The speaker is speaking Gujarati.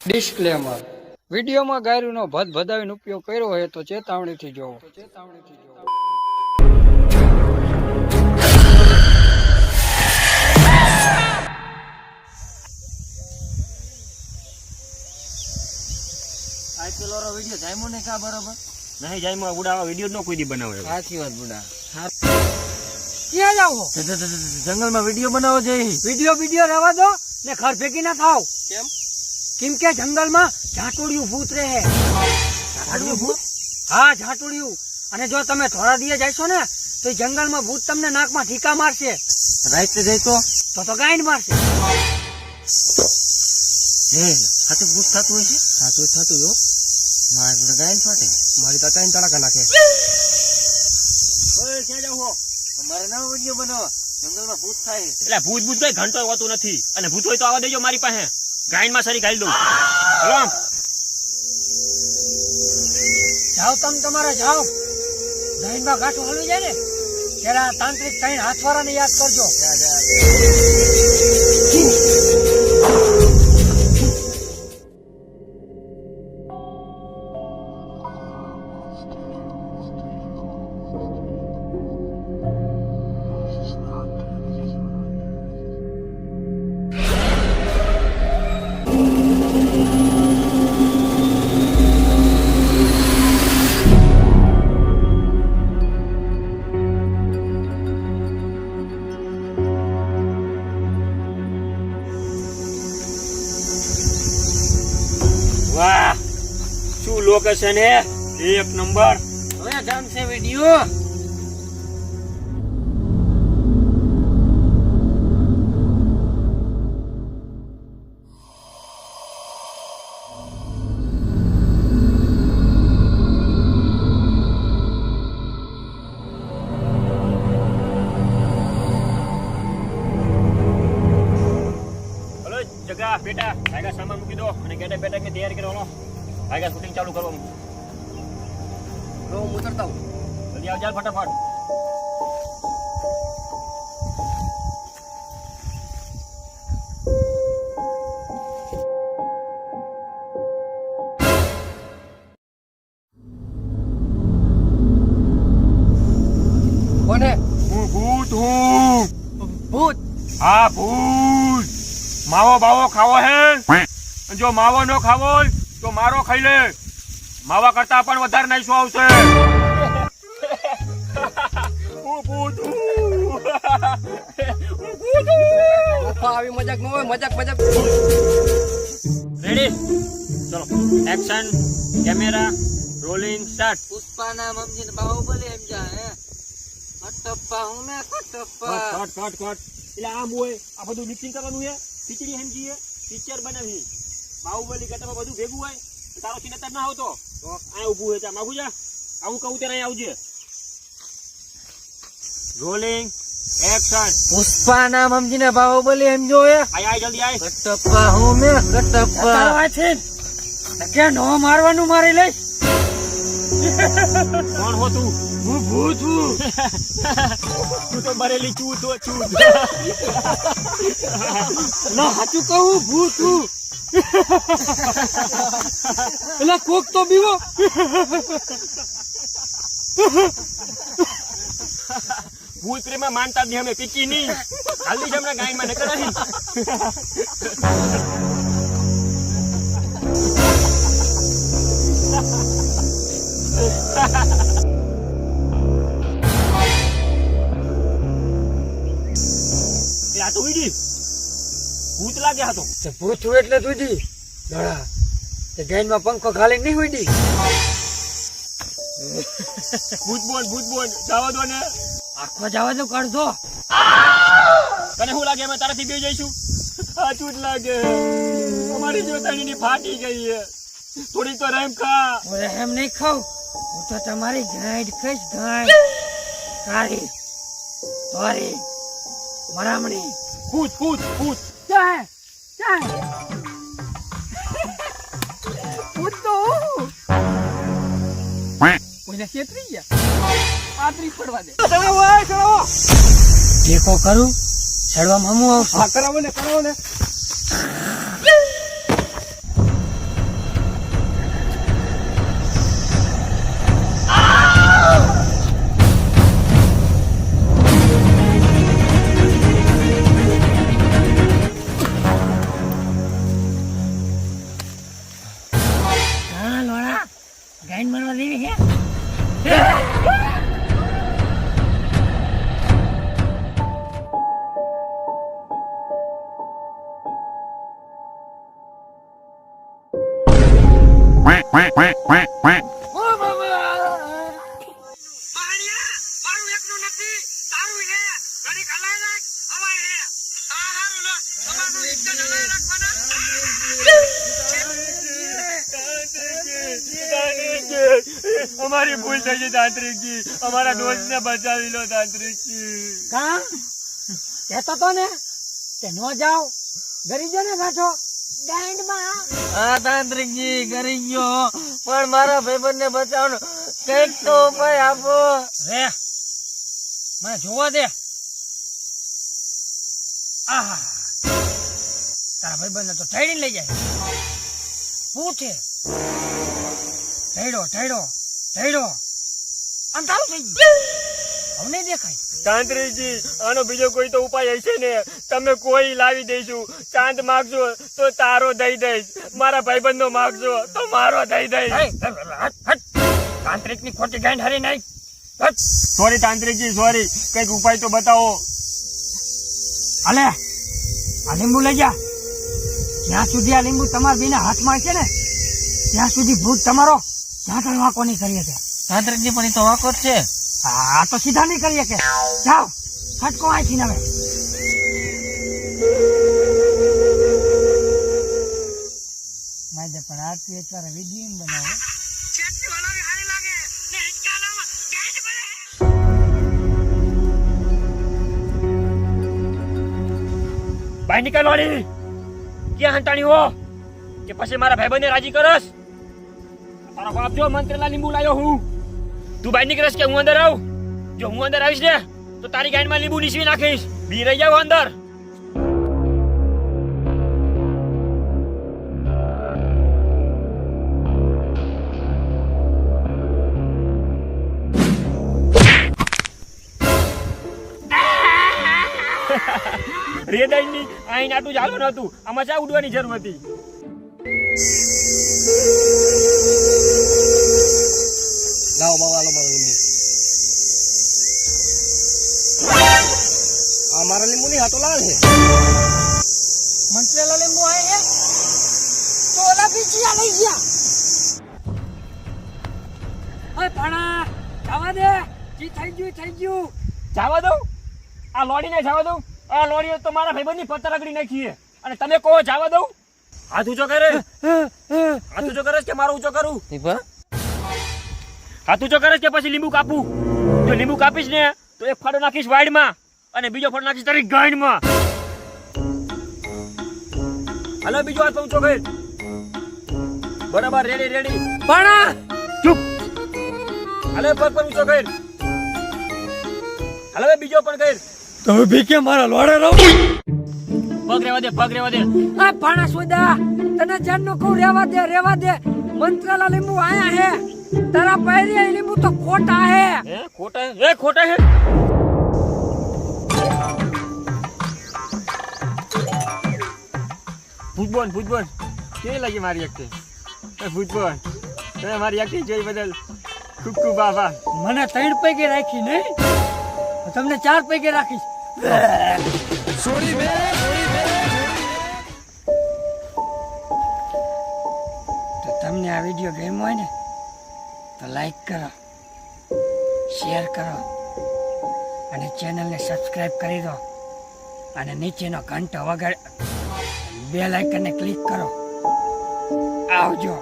ડિસ્ક્લેમર વિડીયોમાં ગાયરુનો ભદભદાવીને ઉપયોગ કર્યો હોય તો ચેતવણીથી જોવો. આ પેલો વિડિયો જામ્યો ને કા બરાબર નહીં જામ્યો બુડા વિડિયો નો કોઈ દી બનાવે. સાચી વાત બુડા. ક્યાં જાવો? જંગલમાં વિડિયો બનાવો જઈ. વિડીયો રહેવા દો ને ઘર ભેગી ના થાવ. કેમ કે જંગલમાં ઝાટોડિયું ભૂત રહે. ઝાટોડિયું ભૂત? હા, ઝાટોડિયું. અને જો તમે થોડા દિવસ જઈશો ને તો એ જંગલમાં ભૂત તમને નાકમાં ઠીકા મારશે. રાઈતે જઈ તો ગાંઠ મારશે. હે હાથે ભૂત થતું હોય છે. થતું હો. મારી જોડે ગાયન ફાટે. મારી તો ત્રણ તડાકા નાખે. ઓય ક્યાં જાવ હો? અમારે નવો વિડિયો બનાવો. જંગલમાં ભૂત થાય. એટલે ભૂત કઈ ઘંટો હોતું નથી. અને ભૂત હોય તો આવવા દેજો મારી પાસે. ગાયન માં સરી ગાલી દઉં. હલો જાઓ તમે તમારે જાઓ. ગાયનમાં ગાંઠું હલવી જાય ને ત્યારે તાંત્રિક ત્રણ હાથવાળાને યાદ કરજો. વાહ શું લોકેશન હે એક નંબર. હવે ગામ છે વિડિયો. હલો જગા બેટા આગા સામાન મૂકી દો અને ગેટા બેટા ની તૈયારી કરો. આગા શૂટિંગ ચાલુ કરવાનું. હું ઉતરતા હું. જલ્દી આવજો ફટાફટ. કોને? હું ભૂત હું. ભૂત? હા ભૂત. માવો બાવો ખાવો હે? જો માવો નો ખાવો હોય તો મારો ખાઈ લે. માવા કરતા પણ વધારે નાઈસો આવશે. હું ભૂત હું. આવી મજાક ન હોય. મજાક રેડી ચલો action camera rolling start. Pushpa નામ સમજીને બાહુબલી સમજા હે. કટપ્પા હું મે કટપ્પા. કટ એટલે આમ હોય આ બધું મિક્સિંગ કરવાનું છે. ખીચડી સમજીએ પિક્ચર બનાવી બાહુબલી કરતા બધું ભેગું હોય તો તારો સીન અત્યારે ના આવતો તો આ ઊભું હોય ત્યાં માગું જા આવું કહું ત્યારે અહીં આવજે. Rolling action. પુષ્પા નામ સમજીને બાહુબલી સમજો હે. આય જલ્દી આય. કટપ્પા હું મે કટપ્પા. તારો આ છે ને કે નો મારવાનું મારી લઈશ. કોણ હો તું? હું ભૂત છું. તું તો બરેલી ચૂત હો ચૂત. ના સાચું કહું ભૂત છું. એટલે કોક તો બીવો. ભૂત પ્રેમમાં માનતા જ અમે પીકી નહીં. જલ્દી જમણા ગાયમાં નીકળાવી. આ તો વીડી ભૂત લાગ્યા હતો. ભૂત છું એટલે તુજી દોડા તે ગાયનમાં પંખો ખાલી નહીં ઉડી. ભૂત બોન જવા દો ને. આખો જવા દો કાઢજો. તને શું લાગે અમે તારાથી બે જઈશું? સાચું જ લાગે. અમારી જોતાણીની ફાટી ગઈ છે. થોડી તો રેમ ખા. ઓરે એમ નહીં ખાવ. હું તો તમારી ગાંઠ ખાઈશ. ગાંઠ કાળી સોરી મરામણી. ભૂત ચાય ભૂત તો કોઈને છેતરી ગયા. પાતરી પડવા દે. ટેકો કરું ચડવામાં હું આવશું. કરાવો ને અમારી ભૂલ થઈ ગઈ તાંત્રિકજી, અમારા દોસ્તને બચાવી લો તાંત્રિકજી. કા કહેતો તો ને કે નો જાઓ ગરી જો ને પાછો ગાંડમાં. હા તાંત્રિકજી કરી ગયો, પણ મારા ભાઈબંધને બચાવવાનો કઈક તો ઉપાય આપો. રે મને જોવા દે. આહા તારા ભાઈબંધને તો ઠેડીને લઈ જાય. પૂછે ઠેડો ઠેડો ઠેડો અંધારું થઈ ગયું, હવે નહીં દેખાય. તાંત્રિકજી આનો બીજો કોઈ તો ઉપાય હશે ને? તમે કોઈ લાવી દઈશું. ચાંદ માગજો તો તારો દઈ દઈશ, મારા ભાઈબંધનો માગજો તો મારો દઈ દઈશ. તાંત્રિક ની ખોટી ગાંઠ હરી નહીં. સોરી તાંત્રિકજી સોરી, કઈક ઉપાય તો બતાવો. હાલે આ લીંબુ લઈ જા. જ્યાં સુધી આ લીંબુ તમારા બેના હાથમાં છે ને ત્યાં સુધી ભૂત તમારો ઝાકળ વાંકો નહીં કરી શકે. તાંત્રિકજી પણ એ તો વાંકો જ છે. આ તો સીધા નહીં કરી શકે. જાઓ ફટકો આંચી ને હવે. માજે પણ આરતી એક વાર વિડીયો બનાવો. ભાઈ નીકળ વાળી, ક્યાં હંટાણી હો કે પછી મારા ભાઈબંધને રાજી કરસ? તારો બાપ જો મંત્રેલા લીંબુ લાયો હું. તું બહાર નીકળશ કે હું અંદર આવું? જો હું અંદર આવીશ ને તો તારી ગાંઠમાં લીંબુ નીસવી નાખીશ. બી રહી જાવ અંદર. રેદાઈની આઈને આટલું ચાલો નતું, આમાં ચા ઉડવાની જરૂર હતી. લાવો બાબા લો મારો લીંબુ. આ મારા લીંબુ ની હાથો લાલ છે. મંત્રેલા લીંબુ આય હે તો ઓલા બીજીયા લઈ ગયા. ઓય ભાણા જવા દે. જી થઈ ગયું. જવા દઉં? આ લોડીને જવા દઉં? આ લોડીઓ તો મારા ભાઈબંધની પત્તર રગડી નાખી છે અને તમે કહો જવા દઉં? હાથ ઊંચો કરે. હાથ ઊંચો કરે કે મારો ઊંચો કરું? હાથ ઊંચો કરે કે પછી લીંબુ કાપું? જો લીંબુ કાપીશ ને તો એક ફાડો નાખીશ વાડમાં અને બીજો ફાડો નાખીશ તારી ગાંઠમાં. હાલો બીજો હાથ ઊંચો કર. બરાબર રેડી. ભાણા ચૂપ. હાલો પગ પર ઊંચો કર. હાલો બીજો પણ કર. તો ભી કે મારા લોડે રહો. પગ રેવા દે. આ ભાણા સોદા તને જાનનો કહું રેવા દે. મંત્રેલા લીંબુ આયા હે. તારા પહેરી લીંબુ તો ખોટા હે. ખોટા હે? ભૂતબોન કેવી લાગી મારી એક્ટિંગ? ભૂતબોન તમે મારી એક્ટિંગ જોઈ બદલ ખૂબ ખૂબ આભાર. મને 3 પૈકી રાખી નહીં, તમને 4 પૈકી રાખીશ. તો તમને આ વિડીયો ગમ્યો હોય ને તો લાઈક કરો, શેર કરો અને ચેનલને સબસ્ક્રાઇબ કરી દો અને નીચેનો ઘંટો વગાડ બેલ આઇકનને ક્લિક કરો. આવજો.